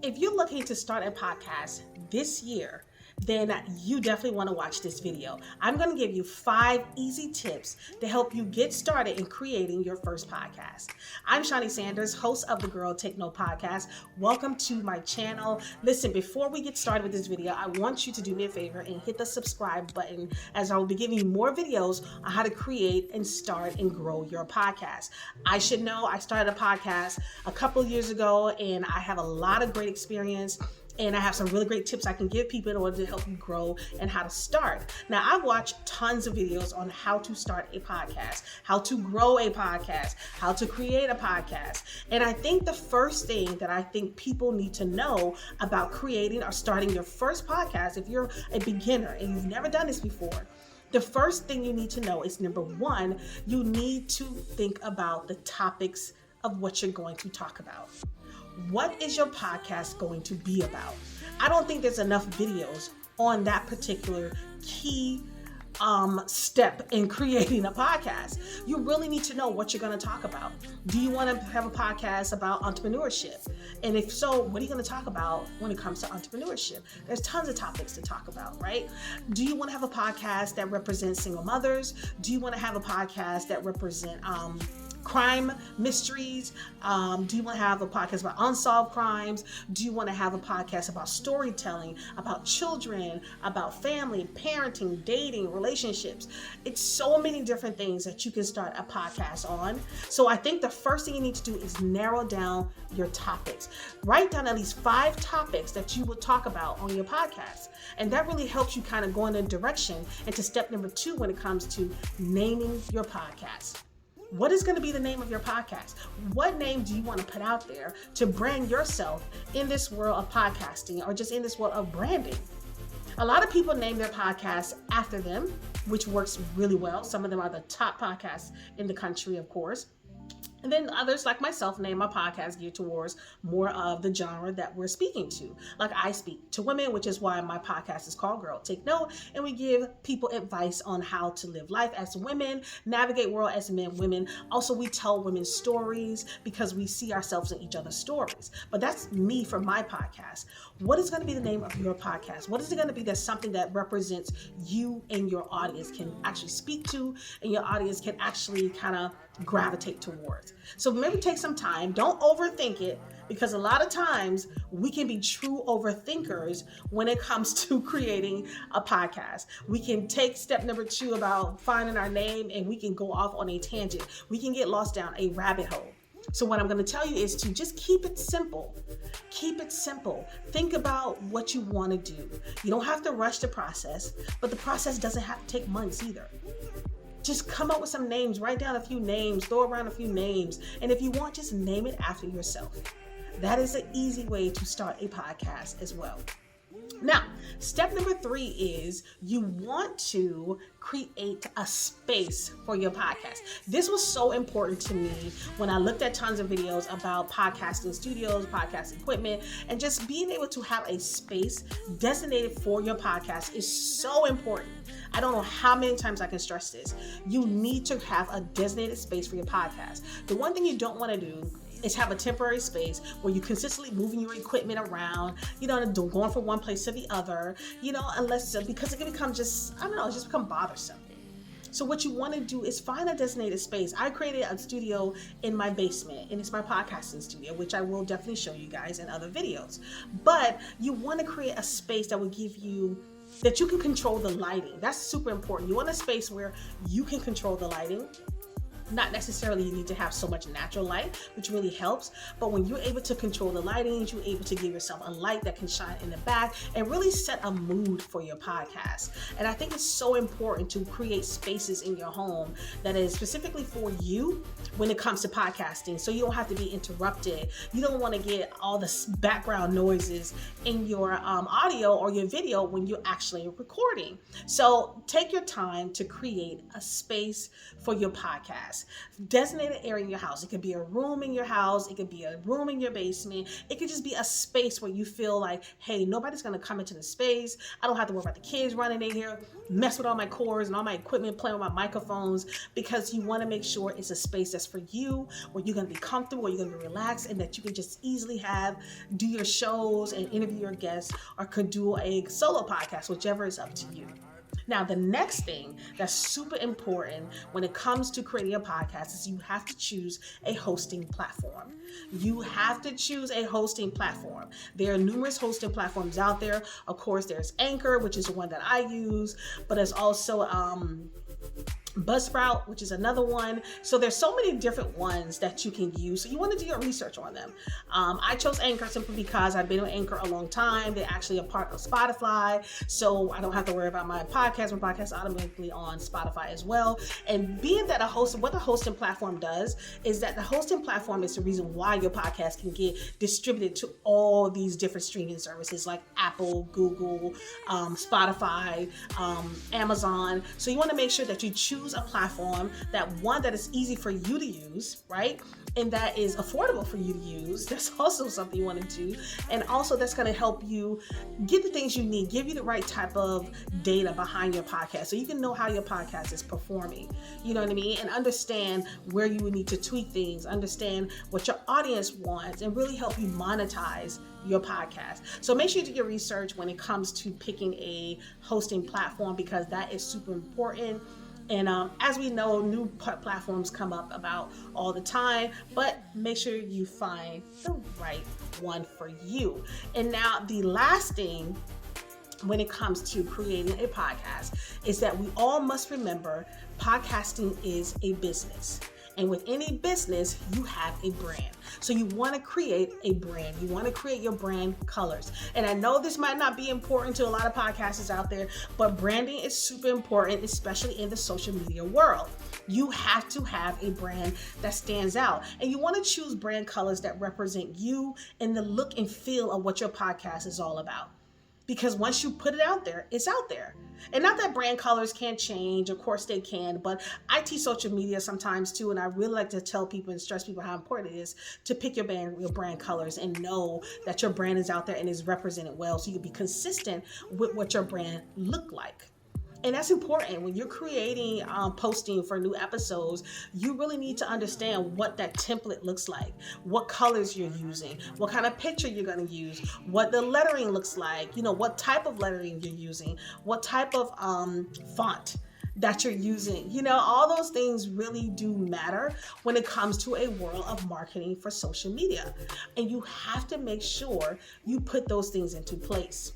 If you're looking to start a podcast this year, then you definitely want to watch this video. I'm going to give you 5 easy tips to help you get started in creating your first podcast. I'm Shawnee Sanders, host of the Girl Take Note podcast. Welcome to my channel. Listen, before we get started with this video, I want you to do me a favor and hit the subscribe button, as I will be giving you more videos on how to create and start and grow your podcast. I should know I started a podcast a couple years ago, and I have a lot of great experience. And I have some really great tips I can give people in order to help you grow and how to start. Now, I've watched tons of videos on how to start a podcast, how to grow a podcast, how to create a podcast. And I think the first thing that I think people need to know about creating or starting your first podcast, if you're a beginner and you've never done this before, the first thing you need to know is, number one, you need to think about the topics of what you're going to talk about. What is your podcast going to be about? I don't think there's enough videos on that particular key step in creating a podcast. You really need to know what you're going to talk about. Do you want to have a podcast about entrepreneurship? And if so, what are you going to talk about when it comes to entrepreneurship? There's tons of topics to talk about, right? Do you want to have a podcast that represents single mothers? Do you want to have a podcast that represent crime mysteries? Do you want to have a podcast about unsolved crimes? Do you want to have a podcast about storytelling, about children, about family, parenting, dating, relationships? It's so many different things that you can start a podcast on. So I think the first thing you need to do is narrow down your topics. Write down at least 5 topics that you will talk about on your podcast. And that really helps you kind of go in a direction into step number 2 when it comes to naming your podcast. What is going to be the name of your podcast? What name do you want to put out there to brand yourself in this world of podcasting, or just in this world of branding? A lot of people name their podcasts after them, which works really well. Some of them are the top podcasts in the country, of course. And then others, like myself, name my podcast geared towards more of the genre that we're speaking to. Like, I speak to women, which is why my podcast is called Girl Take Note. And we give people advice on how to live life as women, navigate world as men, women. Also, we tell women's stories because we see ourselves in each other's stories. But that's me for my podcast. What is going to be the name of your podcast? What is it going to be that's something that represents you and your audience can actually speak to, and your audience can actually kind of gravitate towards? So maybe take some time. Don't overthink it, because a lot of times we can be true overthinkers when it comes to creating a podcast. We can take step number 2 about finding our name, and we can go off on a tangent. We can get lost down a rabbit hole. So what I'm going to tell you is to just keep it simple. Keep it simple. Think about what you want to do. You don't have to rush the process, but the process doesn't have to take months either. Just come up with some names, write down a few names, throw around a few names. And if you want, just name it after yourself. That is an easy way to start a podcast as well. Now, step number 3 is you want to create a space for your podcast. This was so important to me when I looked at tons of videos about podcasting studios, podcast equipment, and just being able to have a space designated for your podcast is so important. I don't know how many times I can stress this. You need to have a designated space for your podcast. The one thing you don't want to do is have a temporary space where you're consistently moving your equipment around, going from one place to the other, because it can become just become bothersome. So what you want to do is find a designated space. I created a studio in my basement, and it's my podcasting studio, which I will definitely show you guys in other videos. But you want to create a space that will give you that you can control the lighting. That's super important. You want a space where you can control the lighting. Not necessarily you need to have so much natural light, which really helps. But when you're able to control the lighting, you're able to give yourself a light that can shine in the back and really set a mood for your podcast. And I think it's so important to create spaces in your home that is specifically for you when it comes to podcasting, so you don't have to be interrupted. You don't want to get all the background noises in your audio or your video when you're actually recording. So take your time to create a space for your podcast. podcast. Designated area in your house. It could be a room in your house. It could be a room in your basement. It could just be a space where you feel like, hey, nobody's going to come into the space. I don't have to worry about the kids running in here, mess with all my cords and all my equipment, playing with my microphones, because you want to make sure it's a space that's for you, where you're going to be comfortable, where you're going to be relaxed, and that you can just easily do your shows and interview your guests, or could do a solo podcast, whichever is up to you. Now, the next thing that's super important when it comes to creating a podcast is you have to choose a hosting platform. You have to choose a hosting platform. There are numerous hosting platforms out there. Of course, there's Anchor, which is the one that I use, but there's also Buzzsprout, which is another one. So there's so many different ones that you can use. So you want to do your research on them. I chose Anchor simply because I've been on Anchor a long time. They're actually a part of Spotify, so I don't have to worry about my podcast. My podcast is automatically on Spotify as well. And being that what the hosting platform does is that the hosting platform is the reason why your podcast can get distributed to all these different streaming services like Apple, Google, Spotify, Amazon. So you want to make sure that you choose a platform that is easy for you to use, right? And that is affordable for you to use. That's also something you want to do. And also that's going to help you get the things you need, give you the right type of data behind your podcast so you can know how your podcast is performing. You know what I mean? And understand where you would need to tweak things, understand what your audience wants, and really help you monetize your podcast. So make sure you do your research when it comes to picking a hosting platform, because that is super important. And as we know, new platforms come up about all the time, but make sure you find the right one for you. And now the last thing when it comes to creating a podcast is that we all must remember podcasting is a business. And with any business, you have a brand. So you want to create a brand. You want to create your brand colors. And I know this might not be important to a lot of podcasters out there, but branding is super important, especially in the social media world. You have to have a brand that stands out. And you want to choose brand colors that represent you and the look and feel of what your podcast is all about. Because once you put it out there, it's out there. And not that brand colors can't change, of course they can, but I teach social media sometimes too, and I really like to tell people and stress people how important it is to pick your brand colors and know that your brand is out there and is represented well, so you can be consistent with what your brand look like. And that's important when you're creating, posting for new episodes. You really need to understand what that template looks like, what colors you're using, what kind of picture you're going to use, what the lettering looks like, what type of lettering you're using, what type of font that you're using. All those things really do matter when it comes to a world of marketing for social media. And you have to make sure you put those things into place.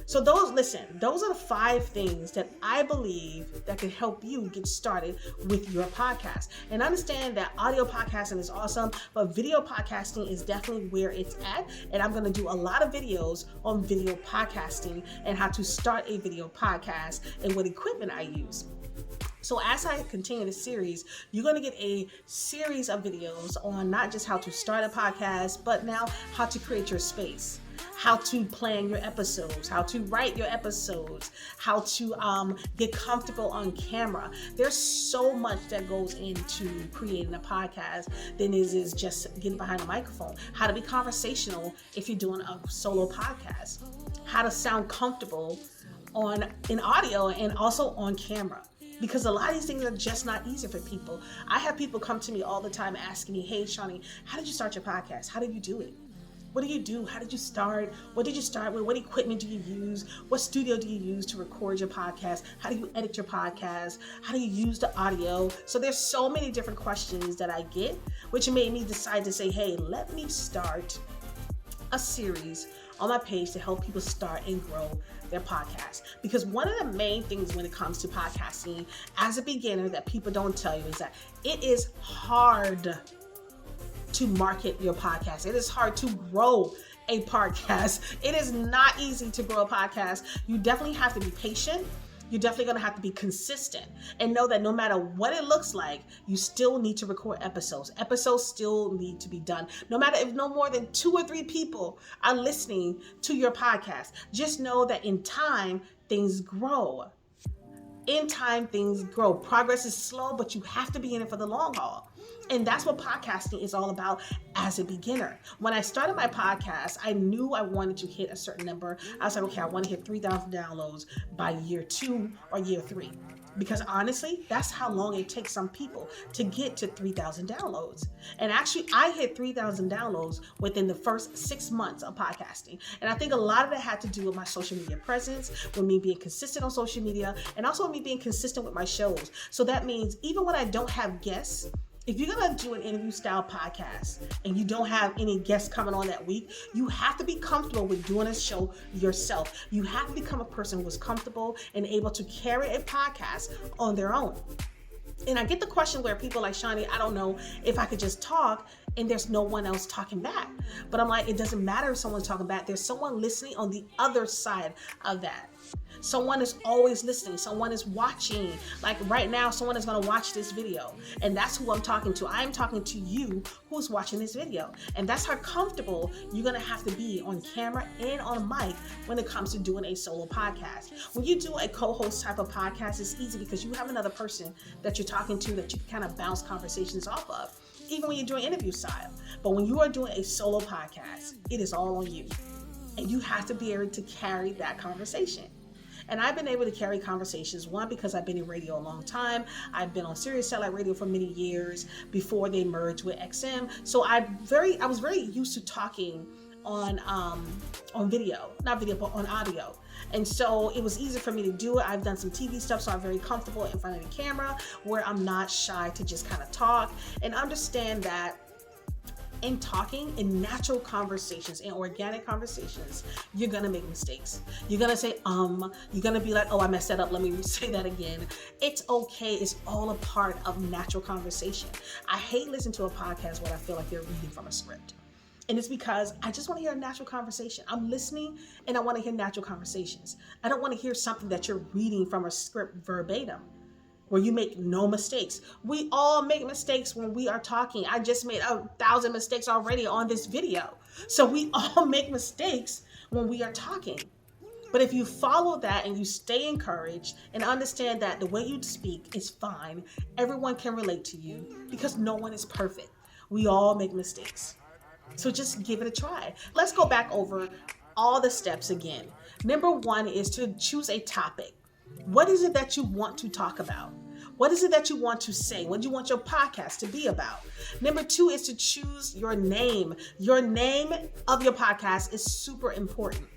So those are the 5 things that I believe that can help you get started with your podcast. And understand that audio podcasting is awesome, but video podcasting is definitely where it's at. And I'm going to do a lot of videos on video podcasting and how to start a video podcast and what equipment I use. So as I continue the series, you're going to get a series of videos on not just how to start a podcast, but now how to create your space, how to plan your episodes, how to write your episodes, how to get comfortable on camera. There's so much that goes into creating a podcast than is just getting behind a microphone. How to be conversational if you're doing a solo podcast. How to sound comfortable in audio and also on camera. Because a lot of these things are just not easy for people. I have people come to me all the time asking me, hey, Shawnee, how did you start your podcast? How did you do it? What do you do? How did you start? What did you start with? What equipment do you use? What studio do you use to record your podcast? How do you edit your podcast? How do you use the audio? So there's so many different questions that I get, which made me decide to say, hey, let me start a series on my page to help people start and grow their podcast. Because one of the main things when it comes to podcasting as a beginner that people don't tell you is that it is hard to market your podcast. It is hard to grow a podcast. It is not easy to grow a podcast. You definitely have to be patient. You're definitely going to have to be consistent and know that no matter what it looks like, you still need to record episodes. Episodes still need to be done. No matter if no more than 2 or 3 people are listening to your podcast, just know that in time, things grow. In time, things grow. Progress is slow, but you have to be in it for the long haul. And that's what podcasting is all about as a beginner. When I started my podcast, I knew I wanted to hit a certain number. I was like, okay, I want to hit 3,000 downloads by year 2 or year 3. Because honestly, that's how long it takes some people to get to 3,000 downloads. And actually, I hit 3,000 downloads within the first 6 months of podcasting. And I think a lot of that had to do with my social media presence, with me being consistent on social media, and also with me being consistent with my shows. So that means even when I don't have guests, if you're going to do an interview style podcast and you don't have any guests coming on that week, you have to be comfortable with doing a show yourself. You have to become a person who is comfortable and able to carry a podcast on their own. And I get the question where people like, Shawnee, I don't know if I could just talk and there's no one else talking back. But I'm like, it doesn't matter if someone's talking back. There's someone listening on the other side of that. Someone is always listening. Someone is watching. Like right now, someone is going to watch this video. And that's who I'm talking to. I'm talking to you who's watching this video. And that's how comfortable you're going to have to be on camera and on mic when it comes to doing a solo podcast. When you do a co-host type of podcast, it's easy because you have another person that you're talking to that you can kind of bounce conversations off of, even when you're doing interview style. But when you are doing a solo podcast, it is all on you. And you have to be able to carry that conversation. And I've been able to carry conversations, one, because I've been in radio a long time. I've been on Sirius Satellite Radio for many years before they merged with XM. So I was very used to talking on video, not video, but on audio. And so it was easy for me to do it. I've done some TV stuff, so I'm very comfortable in front of the camera where I'm not shy to just kind of talk and understand that in talking, in natural conversations, in organic conversations, you're gonna make mistakes. You're gonna say, you're gonna be like, oh, I messed that up. Let me say that again. It's okay. It's all a part of natural conversation. I hate listening to a podcast where I feel like they're reading from a script. And it's because I just want to hear a natural conversation. I'm listening and I want to hear natural conversations. I don't want to hear something that you're reading from a script verbatim, where you make no mistakes. We all make mistakes when we are talking. I just made 1,000 mistakes already on this video. So we all make mistakes when we are talking. But if you follow that and you stay encouraged and understand that the way you speak is fine, everyone can relate to you because no one is perfect. We all make mistakes. So just give it a try. Let's go back over all the steps again. Number 1 is to choose a topic. What is it that you want to talk about? What is it that you want to say? What do you want your podcast to be about? Number 2 is to choose your name. Your name of your podcast is super important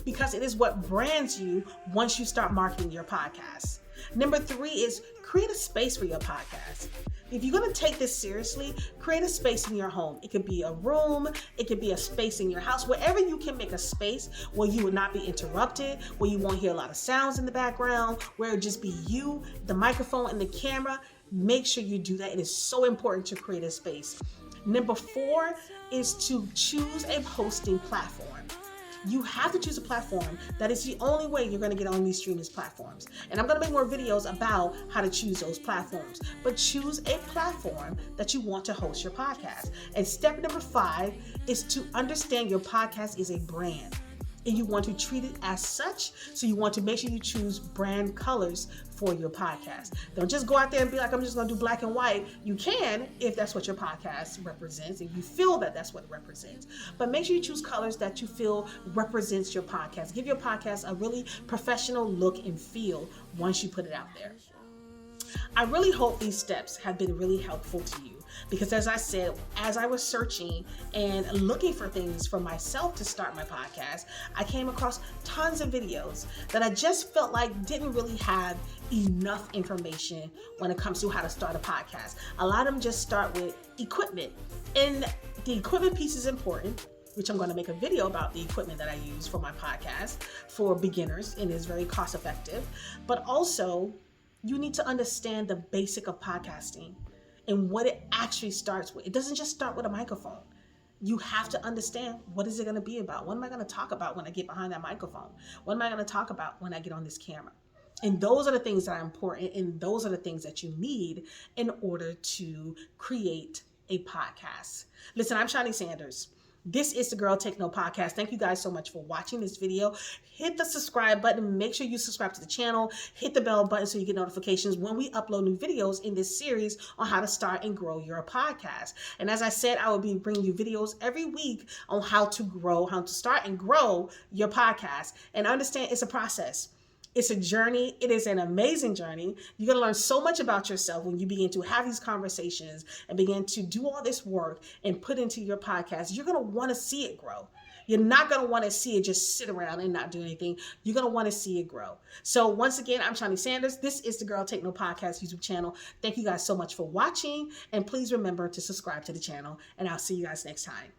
because it is what brands you once you start marketing your podcast. Number 3 is create a space for your podcast. If you're going to take this seriously, create a space in your home. It could be a room, it could be a space in your house, wherever you can make a space where you will not be interrupted, where you won't hear a lot of sounds in the background, where it'll just be you, the microphone, and the camera. Make sure you do that. It is so important to create a space. Number 4 is to choose a hosting platform. You have to choose a platform that is the only way you're going to get on these streaming platforms. And I'm going to make more videos about how to choose those platforms. But choose a platform that you want to host your podcast. And step number 5 is to understand your podcast is a brand. And you want to treat it as such. So you want to make sure you choose brand colors for your podcast. Don't just go out there and be like, I'm just going to do black and white. You can, if that's what your podcast represents, if you feel that that's what it represents. But make sure you choose colors that you feel represents your podcast. Give your podcast a really professional look and feel once you put it out there. I really hope these steps have been really helpful to you. Because as I said, as I was searching and looking for things for myself to start my podcast, I came across tons of videos that I just felt like didn't really have enough information when it comes to how to start a podcast. A lot of them just start with equipment. And the equipment piece is important, which I'm going to make a video about the equipment that I use for my podcast for beginners, and is very cost effective. But also, you need to understand the basic of podcasting and what it actually starts with. It doesn't just start with a microphone. You have to understand, what is it going to be about? What am I going to talk about when I get behind that microphone? What am I going to talk about when I get on this camera? And those are the things that are important, and those are the things that you need in order to create a podcast. Listen, I'm Shawnee Sanders. This is the Girl Take No podcast. Thank you guys so much for watching this video. Hit the subscribe button. Make sure you subscribe to the channel. Hit the bell button so you get notifications when we upload new videos in this series on how to start and grow your podcast. And as I said, I will be bringing you videos every week on how to start and grow your podcast. And understand it's a process. It's a journey. It is an amazing journey. You're going to learn so much about yourself when you begin to have these conversations and begin to do all this work and put into your podcast. You're going to want to see it grow. You're not going to want to see it just sit around and not do anything. You're going to want to see it grow. So once again, I'm Shani Sanders. This is the Girl Take No Podcast YouTube channel. Thank you guys so much for watching. And please remember to subscribe to the channel. And I'll see you guys next time.